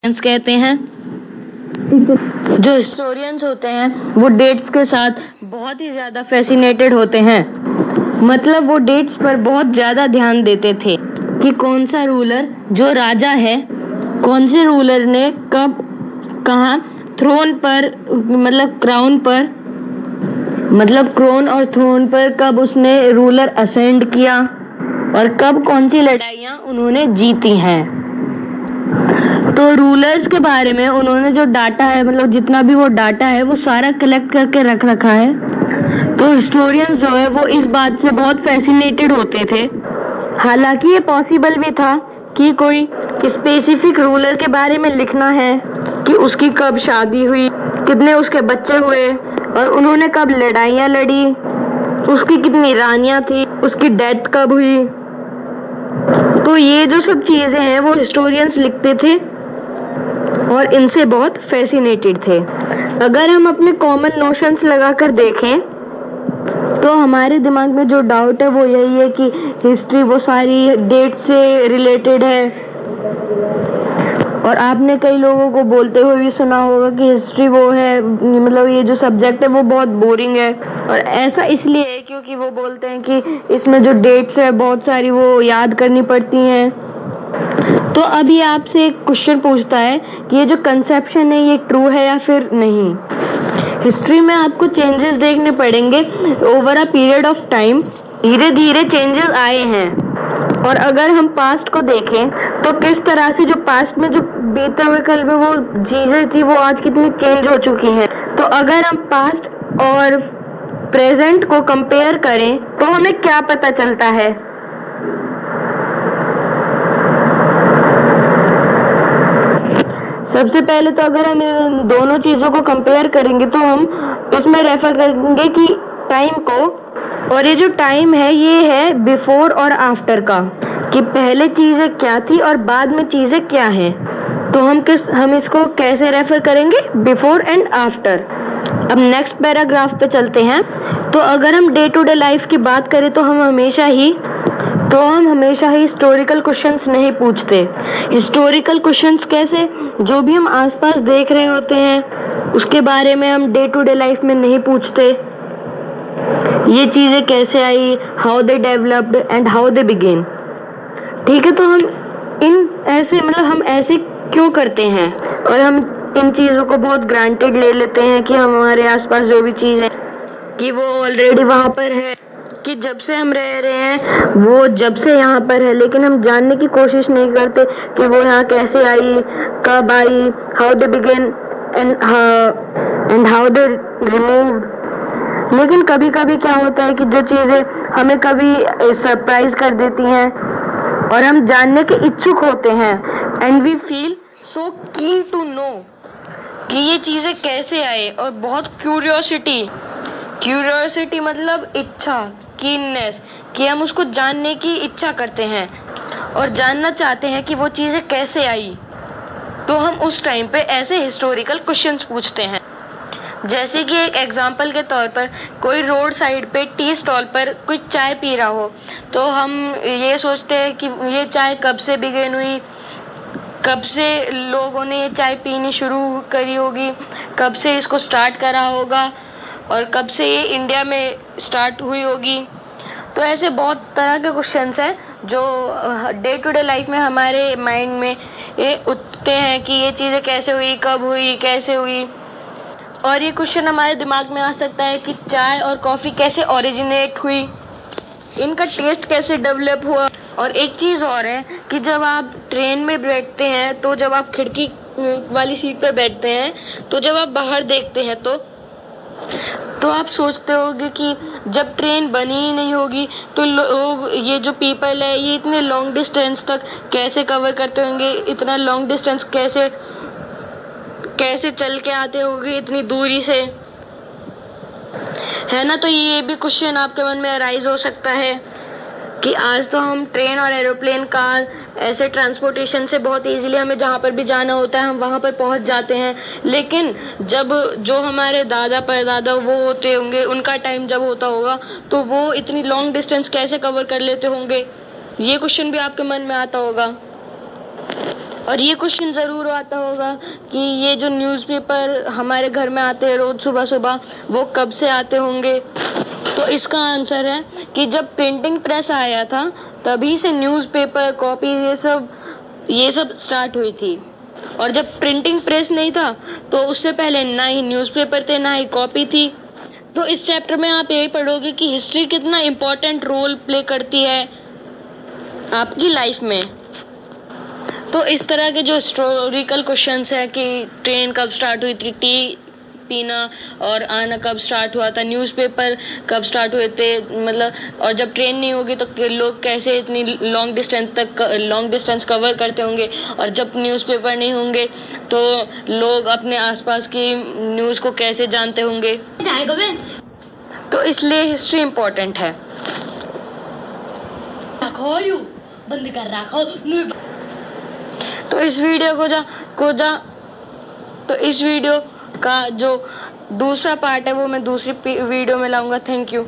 कहते हैं। जो हिस्टोरियंस होते हैं वो डेट्स के साथ बहुत ही ज़्यादा फैसिनेटेड होते हैं। मतलब वो डेट्स पर बहुत ज़्यादा ध्यान देते थे कि कौन सा रूलर, जो राजा है, कौन से रूलर ने कब कहाँ थ्रोन पर क्रोन और थ्रोन पर कब उसने रूलर असेंड किया और कब कौन सी लड़ाइयाँ उन्होंने जीती हैं। तो रूलर्स के बारे में उन्होंने जो डाटा है, मतलब जितना भी वो डाटा है, वो सारा कलेक्ट करके रख रखा है। तो हिस्टोरियंस जो है वो इस बात से बहुत फैसिनेटेड होते थे। हालांकि ये पॉसिबल भी था कि कोई स्पेसिफिक रूलर के बारे में लिखना है कि उसकी कब शादी हुई, कितने उसके बच्चे हुए और उन्होंने कब लड़ाइयाँ लड़ी, उसकी कितनी रानियाँ थी, उसकी डेथ कब हुई। तो ये जो सब चीज़ें हैं वो हिस्टोरियंस लिखते थे और इनसे बहुत फैसिनेटेड थे। अगर हम अपने कॉमन नोशंस लगाकर देखें तो हमारे दिमाग में जो डाउट है वो यही है कि हिस्ट्री वो सारी डेट से रिलेटेड है। और आपने कई लोगों को बोलते हुए भी सुना होगा कि हिस्ट्री वो है, मतलब ये जो सब्जेक्ट है वो बहुत बोरिंग है। और ऐसा इसलिए है क्योंकि वो बोलते हैं कि इसमें जो डेट्स है बहुत सारी वो याद करनी पड़ती हैं। तो अभी आपसे एक क्वेश्चन पूछता है कि ये जो कंसेप्शन है ये ट्रू है या फिर नहीं। हिस्ट्री में आपको चेंजेस देखने पड़ेंगे over a period of time. धीरे धीरे चेंजेस आए हैं। और अगर हम पास्ट को देखें तो किस तरह से जो पास्ट में जो बीते हुए कल में वो चीज़ें थी वो आज कितनी चेंज हो चुकी हैं। तो अगर हम पास्ट और प्रेजेंट को कंपेयर करें तो हमें क्या पता चलता है। सबसे पहले तो अगर हम इन दोनों चीज़ों को कंपेयर करेंगे तो हम उसमें रेफर करेंगे कि टाइम को, और ये जो टाइम है ये है बिफोर और आफ्टर का, कि पहले चीज़ें क्या थी और बाद में चीज़ें क्या हैं। तो हम इसको कैसे रेफर करेंगे, बिफोर एंड आफ्टर। अब नेक्स्ट पैराग्राफ पे चलते हैं। तो अगर हम डे टू डे लाइफ की बात करें तो हम हमेशा ही हिस्टोरिकल क्वेश्चंस नहीं पूछते। हिस्टोरिकल क्वेश्चंस कैसे, जो भी हम आसपास देख रहे होते हैं उसके बारे में हम डे टू डे लाइफ में नहीं पूछते। ये चीज़ें कैसे आई, how they developed and how they began. ठीक है, तो हम ऐसे क्यों करते हैं और हम इन चीज़ों को बहुत ग्रांटेड ले लेते हैं कि हमारे आसपास जो भी चीज़ है कि वो ऑलरेडी वहाँ पर है, कि जब से हम रह रहे हैं वो जब से यहाँ पर है, लेकिन हम जानने की कोशिश नहीं करते कि वो यहाँ कैसे आई, कब आई, how they began and how they removed. लेकिन कभी कभी क्या होता है कि जो चीज़ें हमें कभी सरप्राइज कर देती हैं और हम जानने के इच्छुक होते हैं, and we feel so keen to know कि ये चीज़ें कैसे आए, और बहुत क्यूरियोसिटी मतलब इच्छा, कीननेस, कि हम उसको जानने की इच्छा करते हैं और जानना चाहते हैं कि वो चीज़ें कैसे आई। तो हम उस टाइम पे ऐसे हिस्टोरिकल क्वेश्चंस पूछते हैं। जैसे कि एक एग्जांपल के तौर पर कोई रोड साइड पे टी स्टॉल पर कोई चाय पी रहा हो, तो हम ये सोचते हैं कि ये चाय कब से बिगेन हुई, कब से लोगों ने ये चाय पीनी शुरू करी होगी, कब से इसको स्टार्ट करा होगा और कब से ये इंडिया में स्टार्ट हुई होगी। तो ऐसे बहुत तरह के क्वेश्चंस हैं जो डे टू डे लाइफ में हमारे माइंड में ये उठते हैं कि ये चीज़ें कैसे हुई, कब हुई, कैसे हुई। और ये क्वेश्चन हमारे दिमाग में आ सकता है कि चाय और कॉफ़ी कैसे ओरिजिनेट हुई, इनका टेस्ट कैसे डेवलप हुआ। और एक चीज़ और है कि जब आप ट्रेन में बैठते हैं, तो जब आप खिड़की वाली सीट पर बैठते हैं, तो जब आप बाहर देखते हैं तो आप सोचते होगे कि जब ट्रेन बनी ही नहीं होगी तो लोग, ये जो पीपल है, ये इतने लॉन्ग डिस्टेंस तक कैसे कवर करते होंगे, इतना लॉन्ग डिस्टेंस कैसे चल के आते होंगे इतनी दूरी से, है ना। तो ये भी क्वेश्चन आपके मन में अराइज हो सकता है कि आज तो हम ट्रेन और एरोप्लेन, कार, ऐसे ट्रांसपोर्टेशन से बहुत इजीली हमें जहाँ पर भी जाना होता है हम वहाँ पर पहुँच जाते हैं। लेकिन जब जो हमारे दादा परदादा वो होते होंगे, उनका टाइम जब होता होगा, तो वो इतनी लॉन्ग डिस्टेंस कैसे कवर कर लेते होंगे, ये क्वेश्चन भी आपके मन में आता होगा। और ये क्वेश्चन ज़रूर आता होगा कि ये जो न्यूज़पेपर हमारे घर में आते हैं रोज़ सुबह सुबह, वो कब से आते होंगे। तो इसका आंसर है कि जब प्रिंटिंग प्रेस आया था तभी से न्यूज़पेपर, कॉपी, ये सब स्टार्ट हुई थी। और जब प्रिंटिंग प्रेस नहीं था तो उससे पहले ना ही न्यूज़पेपर थे ना ही कॉपी थी। तो इस चैप्टर में आप यही पढ़ोगे कि हिस्ट्री कितना इम्पोर्टेंट रोल प्ले करती है आपकी लाइफ में। तो इस तरह के जो हिस्टोरिकल क्वेश्चंस है कि ट्रेन कब स्टार्ट हुई थी, टी पीना और आना कब स्टार्ट हुआ था, न्यूज़पेपर कब स्टार्ट हुए थे, मतलब, और जब ट्रेन नहीं होगी तो लोग कैसे इतनी लॉन्ग डिस्टेंस कवर करते होंगे, और जब न्यूज़पेपर नहीं होंगे तो लोग अपने आसपास की न्यूज़ को कैसे जानते होंगे। तो इसलिए हिस्ट्री इम्पोर्टेंट है। बंद कर रखो। तो इस वीडियो का जो दूसरा पार्ट है वो मैं दूसरी वीडियो में लाऊंगा। Thank you.